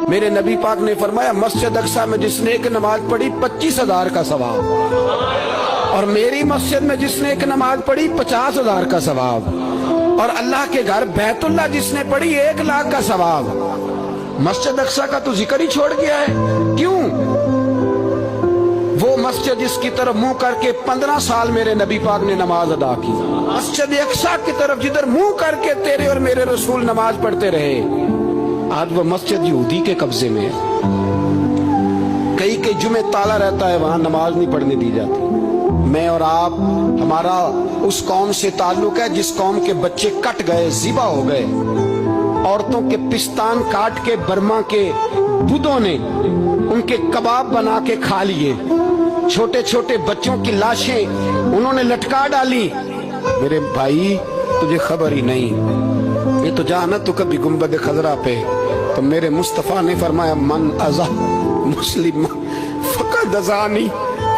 میرے نبی پاک نے فرمایا مسجد اقصی میں جس نے ایک نماز پڑھی 25,000 کا ثواب، اور میری مسجد میں جس نے ایک نماز پڑھی 50,000 کا ثواب، اور اللہ کے گھر بیت اللہ جس نے پڑھی 1,00,000 کا ثواب۔ مسجد اقصی کا تو ذکر ہی چھوڑ گیا ہے، کیوں؟ وہ مسجد جس کی طرف منہ کر کے 15 سال میرے نبی پاک نے نماز ادا کی، مسجد اقصی کی طرف جدھر منہ کر کے تیرے اور میرے رسول نماز پڑھتے رہے، آج وہ مسجد یہودی کے قبضے میں ہے۔ کئی جمعے تالا رہتا ہے، وہاں نماز نہیں پڑھنے دی جاتی۔ میں اور آپ، ہمارا اس قوم سے تعلق ہے جس قوم کے بچے کٹ گئے، ذبح ہو گئے، عورتوں کے پستان کاٹ کے برما کے بدھوں نے ان کے کباب بنا کے کھا لیے، چھوٹے چھوٹے بچوں کی لاشیں انہوں نے لٹکا ڈالی۔ میرے بھائی تجھے خبر ہی نہیں، یہ تو جانا تو کبھی گنبد خضرا پہ، تو میرے مصطفیٰ نے فرمایا من ازا مسلم فقد ازانی،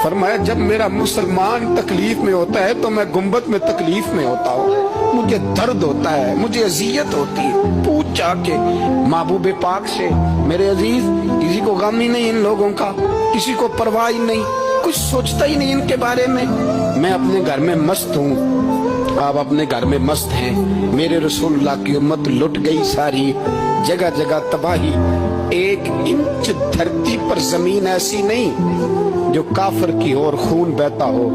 فرمایا جب میرا مسلمان تکلیف میں ہوتا ہے تو میں گنبد میں تکلیف میں ہوتا ہوں، مجھے درد ہوتا ہے، مجھے اذیت ہوتی ہے۔ پوچھ جا کے محبوب پاک سے، میرے عزیز کسی کو غم ہی نہیں ان لوگوں کا، کسی کو پرواہ ہی نہیں، کچھ سوچتا ہی نہیں ان کے بارے میں۔ میں اپنے گھر میں مست ہوں، آپ اپنے گھر میں مست ہیں۔ میرے رسول اللہ کی امت لٹ گئی ساری، جگہ جگہ تباہی، 1 انچ دھرتی پر زمین ایسی نہیں جو کافر کی اور خون بہتا ہو۔